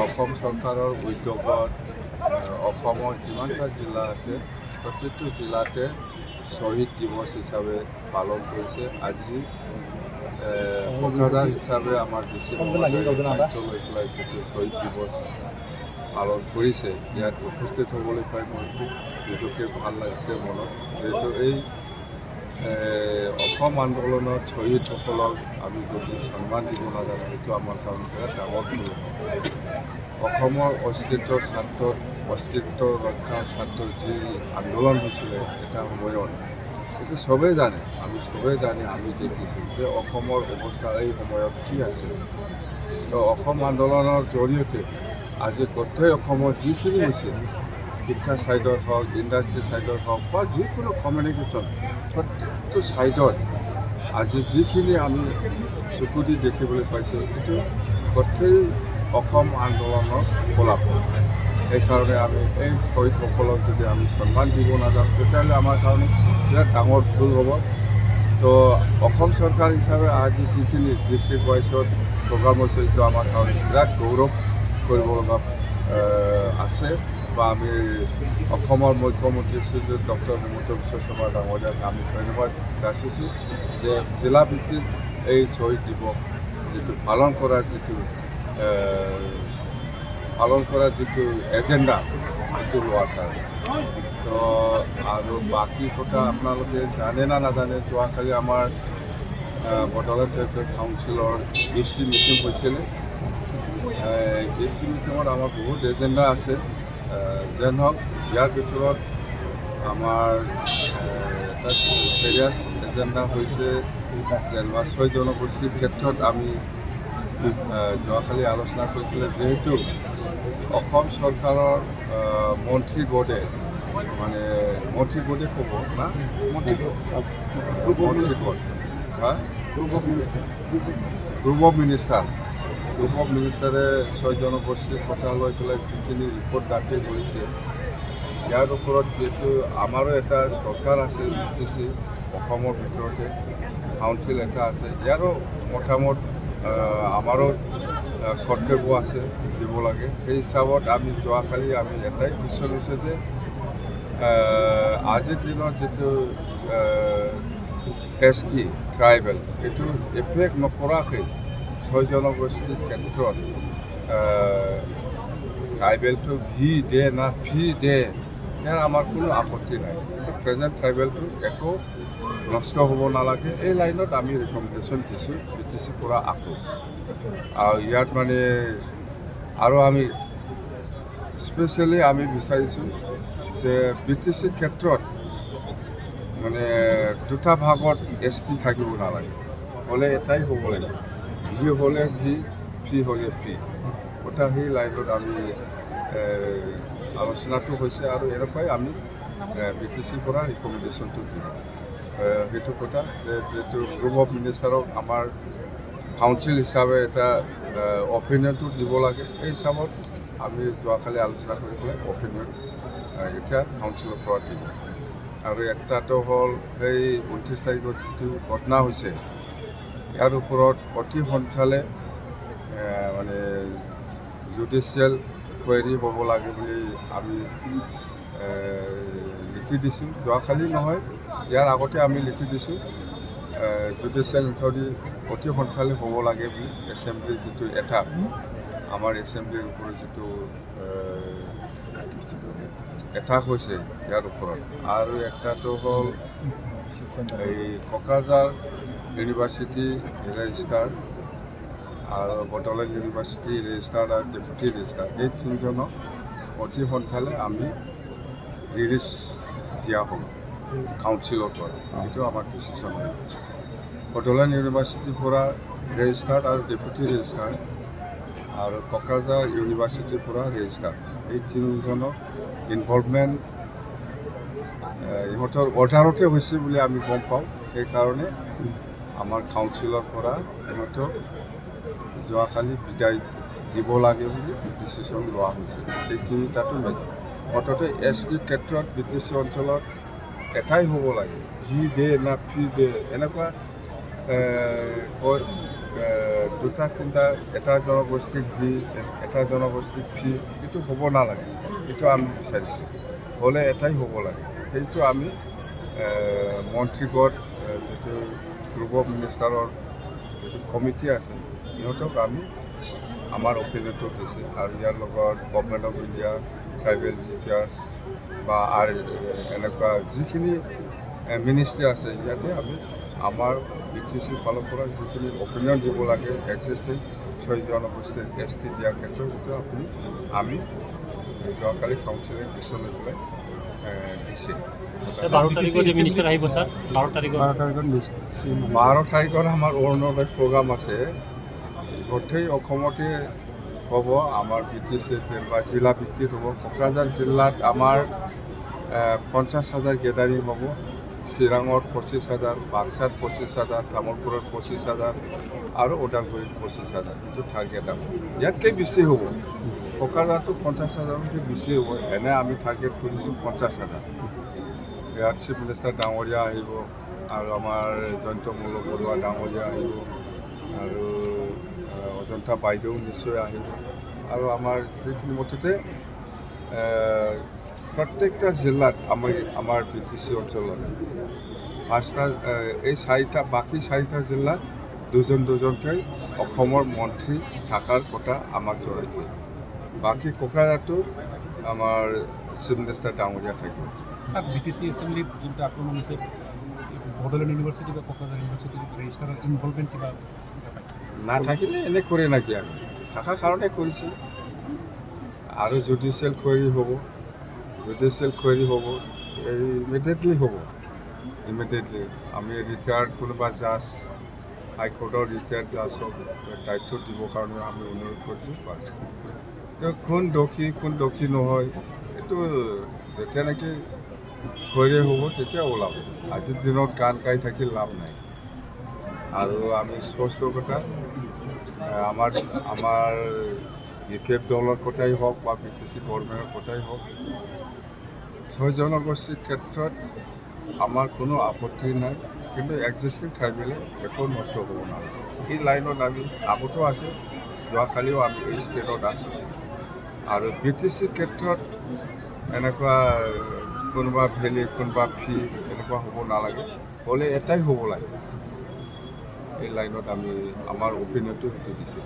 অসম চৰকাৰৰ উদ্যোগত অসমৰ যিমানটা জিলা আছে প্ৰত্যেকটো জিলাতে শ্বহীদ দিৱস হিচাপে পালন কৰিছে। আজি পকাদাৰ হিচাপে আমাৰ ডিচি দায়িত্ব লৈ পেলাই যিটো শ্বহীদ দিৱস পালন কৰিছে, ইয়াত উপস্থিত হ'বলৈ পাই মই খুব নিজকে ভাল লাগিছে মনত। যিহেতু এই অসম আন্দোলনত শ্বহীদসকলক আমি যদি সন্মান দিব নাজানো, সেইটো আমাৰ কাৰণে বিৰাট ডাঙৰ ভুল। অসমৰ অস্তিত্বৰ স্বাৰ্থত, অস্তিত্ব ৰক্ষাৰ স্বাৰ্থত যি আন্দোলন হৈছিলে এটা সময়ত, এইটো চবেই জানে, আমি চবেই জানে, আমি দেখিছোঁ যে অসমৰ অৱস্থা এই সময়ত কি আছিল। তো অসম আন্দোলনৰ জৰিয়তে আজি গোটেই অসমৰ যিখিনি হৈছে, শিক্ষা ছাইডত হওক, ইণ্ডাষ্ট্ৰি ছাইডত হওক বা যিকোনো কমিউনিকেশ্যন, প্ৰত্যেকটো ছাইডত আজি যিখিনি আমি চকু দি দেখিবলৈ পাইছোঁ, সেইটো গোটেই অসম আন্দোলনৰ ফলাফল। সেইকাৰণে আমি এই শ্বহীদসকলক যদি আমি সন্মান দিব নাজানো, তেতিয়াহ'লে আমাৰ কাৰণে বিৰাট ডাঙৰ ভুল হ'ব। তো অসম চৰকাৰ হিচাপে আজি যিখিনি ডিষ্ট্ৰিক্ট ৱাইজত প্ৰগ্ৰাম হৈছে, এইটো আমাৰ কাৰণে বিৰাট গৌৰৱ কৰিব লগা আছে। বা আমি অসমৰ মুখ্যমন্ত্ৰী শ্ৰীযুত ডক্টৰ হিমন্ত বিশ্ব শৰ্মা ডাঙৰীয়াক আমি ধন্যবাদ যাচিছোঁ যে জিলা ভিত্তিক এই শ্বহীদ দিৱস যিটো পালন কৰাৰ যিটো এজেণ্ডা, সেইটো লোৱাৰ কাৰণে। তো আৰু বাকী কথা আপোনালোকে জানে না নাজানে, যোৱাকালি আমাৰ বডলেণ্ড টেৰিটৰি কাউন্সিলৰ AC মিটিং হৈছিলে। AC মিটিঙত আমাৰ বহুত এজেণ্ডা আছে। যেন হওক, ইয়াৰ ভিতৰত আমাৰ এটা চিৰিয়াছ এজেণ্ডা হৈছে যেনিবা 6 জনগোষ্ঠীৰ ক্ষেত্ৰত আমি যোৱাকালি আলোচনা কৰিছিলে। যিহেতু অসম চৰকাৰৰ মন্ত্ৰী বোৰ্ডে ক'ব না, গ্ৰুপ অফ মিনিষ্টাৰে 6 জনগোষ্ঠীৰ কথা লৈ পেলাই যিখিনি ৰিপৰ্ট দাখিল কৰিছে, ইয়াৰ ওপৰত যিহেতু আমাৰো এটা চৰকাৰ আছে, UTC অসমৰ ভিতৰতে কাউন্সিল এটা আছে, ইয়াৰো মতামত আমাৰো কৰ্তব্য আছে দিব লাগে। সেই হিচাপত আমি যোৱাকালি এটাই ডিচিশ্যন লৈছে যে আজিৰ দিনত যিটো ST ট্ৰাইবেল, এইটো এফেক্ট নকৰাকৈ 6 জনগোষ্ঠীৰ ক্ষেত্ৰত ট্ৰাইবেলটো ভি দে না ফি দে, ইয়াৰ আমাৰ কোনো আপত্তি নাই। কিন্তু প্ৰেজেণ্ট ট্ৰাইবেলটো একো নষ্ট হ'ব নালাগে, এই লাইনত আমি ৰিকমেণ্ডেশ্যন দিছোঁ BTC পৰা আকৌ। আৰু ইয়াত আৰু আমি স্পেচিয়েলি আমি বিচাৰিছোঁ যে BTC ক্ষেত্ৰত দুটা ভাগত ST থাকিব নালাগে, হ'লে এটাই হ'ব লাগে, ভি হ'লে ভি, ফি হ'লে ফি। কথা সেই লাইনত আমি আলোচনাটো হৈছে আৰু এনেকুৱাই আমি BTC পৰা ৰিকমেণ্ডেশ্যনটো দিম। সেইটো কথা যে যিহেতু গ্ৰুপ অফ মিনিষ্টাৰক আমাৰ কাউন্সিল হিচাপে এটা অপিনিয়নটো দিব লাগে, এই হিচাপত আমি যোৱাকালি আলোচনা কৰি পেলাই অপিনিয়ন এতিয়া কাউন্সিলৰ পৰা দিম। আৰু একটাটো হ'ল সেই 29 তাৰিখত যিটো ঘটনা হৈছে, ইয়াৰ ওপৰত অতি সোনকালে জুডিচিয়েল কুৱেৰি হ'ব লাগে বুলি আমি লিখি দিছোঁ। যোৱাকালি নহয়, ইয়াৰ আগতে আমি লিখি দিছোঁ জুডিচিয়েল ইনকুৱাৰী অতি সোনকালে হ'ব লাগে বুলি। এছেম্বলিৰ যিটো আমাৰ এছেম্বলিৰ ওপৰত যিটো এটাক হৈছে ইয়াৰ ওপৰত। আৰু একটাটো হ'ল এই কোকৰাঝাৰ ইউনিভাৰ্চিটি ৰেজিষ্ট্ৰাৰ আৰু বডলেণ্ড ইউনিভাৰ্চিটি ৰেজিষ্ট্ৰাৰ আৰু ডেপুটি ৰেজিষ্ট্ৰাৰ, এই 3জনক অতি সোনকালে আমি ৰিলিজ দিয়া হ'ব কাউন্সিলৰ পৰা। এইটো আমাৰ ডিচিশ্যন হয়। বডলেণ্ড ইউনিভাৰ্চিটিৰ পৰা ৰেজিষ্ট্ৰাৰ আৰু ডেপুটি ৰেজিষ্ট্ৰাৰ আৰু কোকৰাঝাৰ ইউনিভাৰ্চিটিৰ পৰা ৰেজিষ্ট্ৰাৰ, এই 3জনক ইনভলভমেণ্ট ইহঁতৰ অৰ্ডাৰতে হৈছে বুলি আমি গম পাওঁ। সেইকাৰণে আমাৰ কাউন্সিলৰ পৰা ইহঁতক যোৱাকালি বিদায় দিব লাগে বুলি ডিচিশ্যন লোৱা হৈছে। এই 3টাটো মুঠতে ST ক্ষেত্ৰত BTC অঞ্চলত এটাই হ'ব লাগে, ভি দে না ফি দে, এনেকুৱা দুটা তিনিটা এটা জনগোষ্ঠীক দি এটা জনগোষ্ঠীক ফি এইটো হ'ব নালাগে, এইটো আমি বিচাৰিছোঁ। হ'লে এটাই হ'ব লাগে, সেইটো আমি মন্ত্ৰীগত যিটো গ্ৰুপ অফ মিনিষ্টাৰৰ যিটো কমিটি আছে সিহঁতক আমি আমাৰ অপিনিয়নটো দিছে। আৰু ইয়াৰ লগত government of India, tribal affairs বা এনেকুৱা যিখিনি মিনিষ্ট্ৰী আছে ইয়াতে আমি আমাৰ BTC ফালৰ পৰা যিখিনি অপিনিয়ন দিব লাগে এক্সিষ্টিং 6 জনগোষ্ঠীৰ ST দিয়াৰ ক্ষেত্ৰত সেইটো আমি যোৱাকালি কাউন্সিলে ডিচিশ্যন লৈ পেলাই দিছে। 12 তাৰিখত মিনিষ্টাৰ আহিব ছাৰ, 12 তাৰিখত আমাৰ অৰুণোদয় প্ৰগ্ৰাম আছে। গোটেই অসমতে হ'ব আমাৰ BTC বা জিলা ভিত্তিত হ'ব। কোকৰাঝাৰ জিলাত আমাৰ 50,000 গেদাৰিং হ'ব, চিৰাঙত 25,000, বাক্সাত 25,000, তামোলপুৰত 25,000 আৰু ওদালগুৰিত 25,000 এইটো টাৰ্গেট হ'ব। ইয়াতকৈ বেছি হ'ব, কোকৰাঝাৰটো 50,000তকৈ বেছি হ'ব। এনে আমি টাৰ্গেট কৰিছোঁ 50,000। ইয়াত চিফ মিনিষ্টাৰ ডাঙৰীয়া আহিব আৰু আমাৰ জয়ন্ত মল্ল বৰুৱা ডাঙৰীয়া আহিব আৰু অজন্তা বাইদেউ নিশ্চয় আহিব। আৰু আমাৰ যিখিনি মুঠতে প্ৰত্যেকটা জিলাত আমাৰ BTC অঞ্চলত 5টা এই 4টা বাকী 4টা জিলাত দুজনকৈ অসমৰ মন্ত্ৰী থকাৰ কথা আমাক জনাইছে। বাকী কোকৰাঝাৰটো আমাৰ চিফ মিনিষ্টাৰ ডাঙৰীয়া থাকিব। স্যাৰ BTC এসেম্বলি যোনটা আক্ৰমণ হয়েছে বড়োলেণ্ড ইউনিভাৰ্সিটি বা কোকৰাঝাৰ ইউনিভাৰ্সিটি ৰেজিস্ট্ৰাৰেৰ ইনভলভমেন্ট কিবা নাথাকিলে এনে কৰে নাকি আমি থকাৰ কাৰণে কৰিছে। আৰু জুডিচিয়েল কুৱেৰি হ'ব, এই ইমিডিয়েটলি হ'ব। ইমিডিয়েটলি আমি ৰিটায়াৰ্ড কোনোবা জাজ, হাইকোৰ্টৰ ৰিটায়াৰ্ড জাজক দায়িত্ব দিবৰ কাৰণে আমি অনুৰোধ কৰিছোঁ। বাছ কোন দোষী নহয় এইটো যেতিয়া নেকি কুৱেৰি হ'ব তেতিয়া ওলাব। আজিৰ দিনত গান গাই থাকি লাভ নাই। আৰু আমি স্পষ্ট কথা আমাৰ BPF দলৰ কথাই হওক বা BTC গভৰ্ণমেণ্টৰ কথাই হওক, 6 জনগোষ্ঠীৰ ক্ষেত্ৰত আমাৰ কোনো আপত্তি নাই, কিন্তু এক্সিষ্টিং ট্ৰাইবেলে একো নষ্ট হ'ব নালাগে। এই লাইনত আমি আগতো আছে, যোৱাকালিও আমি এই ষ্টেটত আছোঁ। আৰু BTCৰ ক্ষেত্ৰত এনেকুৱা কোনোবা ভেলি কোনোবা ফি এনেকুৱা হ'ব নালাগে, হ'লে এটাই হ'ব লাগে। এই লাইনত আমি আমাৰ অপিনিয়নটো সেইটো দিছোঁ।